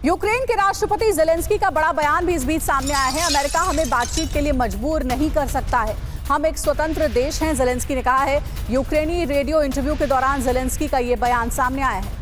Ukraine के राष्ट्रपति Zelensky का बड़ा बयान भी इस बीच सामने आया है। अमेरिका हमें बातचीत के लिए मजबूर नहीं कर सकता है, हम एक स्वतंत्र देश हैं, ज़ेलेंस्की ने कहा है। यूक्रेनी रेडियो इंटरव्यू के दौरान ज़ेलेंस्की का ये बयान सामने आया है।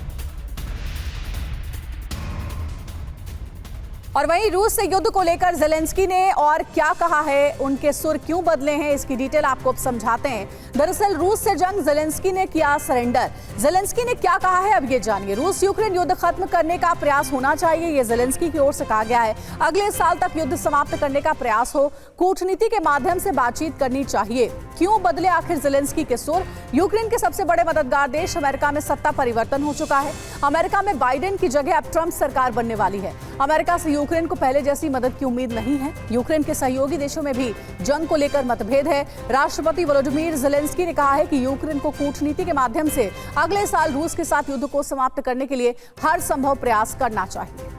और वहीं रूस से युद्ध को लेकर ज़ेलेंस्की ने और क्या कहा है, उनके सुर क्यों बदले हैं, इसकी डिटेल आपको अब समझाते हैं। दरअसल रूस से जंग ज़ेलेंस्की ने किया सरेंडर। ज़ेलेंस्की ने क्या कहा है, अब ये जानिए। रूस यूक्रेन युद्ध खत्म करने का प्रयास होना चाहिए, ये ज़ेलेंस्की की ओर से कहा गया है। अगले साल तक युद्ध समाप्त करने का प्रयास हो, कूटनीति के माध्यम से बातचीत करनी चाहिए। क्यों बदले आखिर ज़ेलेंस्की के सुर? यूक्रेन के सबसे बड़े मददगार देश अमेरिका में सत्ता परिवर्तन हो चुका है। अमेरिका में बाइडेन की जगह अब ट्रंप सरकार बनने वाली है। अमेरिका से यूक्रेन को पहले जैसी मदद की उम्मीद नहीं है। यूक्रेन के सहयोगी देशों में भी जंग को लेकर मतभेद है। राष्ट्रपति वोलोदिमीर ज़ेलेंस्की ने कहा है कि यूक्रेन को कूटनीति के माध्यम से अगले साल रूस के साथ युद्ध को समाप्त करने के लिए हर संभव प्रयास करना चाहिए।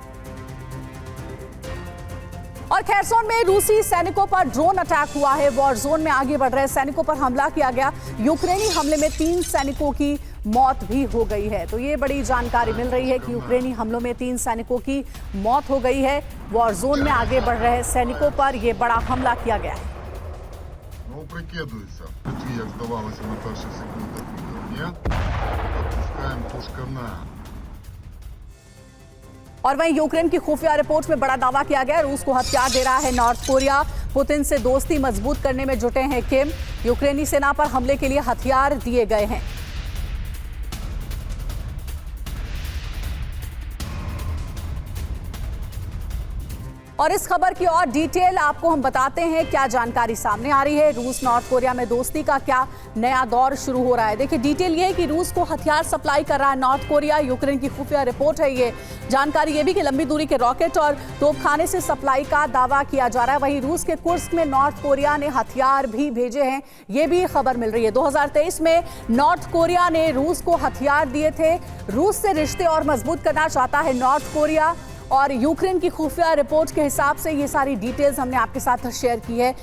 और खेरसोन में रूसी सैनिकों पर ड्रोन अटैक हुआ है। वॉर जोन में आगे बढ़ रहे सैनिकों पर हमला किया गया। यूक्रेनी हमले में 3 सैनिकों की मौत भी हो गई है। तो ये बड़ी जानकारी मिल रही है कि यूक्रेनी हमलों में 3 सैनिकों की मौत हो गई है। वॉर जोन में आगे बढ़ रहे सैनिकों पर यह बड़ा हमला किया गया है। और वहीं यूक्रेन की खुफिया रिपोर्ट में बड़ा दावा किया गया, रूस को हथियार दे रहा है नॉर्थ कोरिया। पुतिन से दोस्ती मजबूत करने में जुटे हैं किम। यूक्रेनी सेना पर हमले के लिए हथियार दिए गए हैं। और इस खबर की और डिटेल आपको हम बताते हैं, क्या जानकारी सामने आ रही है। रूस नॉर्थ कोरिया में दोस्ती का क्या नया दौर शुरू हो रहा है। देखिए, डिटेल ये है कि रूस को हथियार सप्लाई कर रहा है नॉर्थ कोरिया। यूक्रेन की खुफिया रिपोर्ट है ये। जानकारी ये भी कि लंबी दूरी के रॉकेट और तोपखाने से सप्लाई का दावा किया जा रहा है। वहीं रूस के कुर्स्क में नॉर्थ कोरिया ने हथियार भी भेजे हैं, ये भी खबर मिल रही है। 2023 में नॉर्थ कोरिया ने रूस को हथियार दिए थे। रूस से रिश्ते और मजबूत करना चाहता है नॉर्थ कोरिया। और यूक्रेन की खुफिया रिपोर्ट के हिसाब से ये सारी डिटेल्स हमने आपके साथ शेयर की है।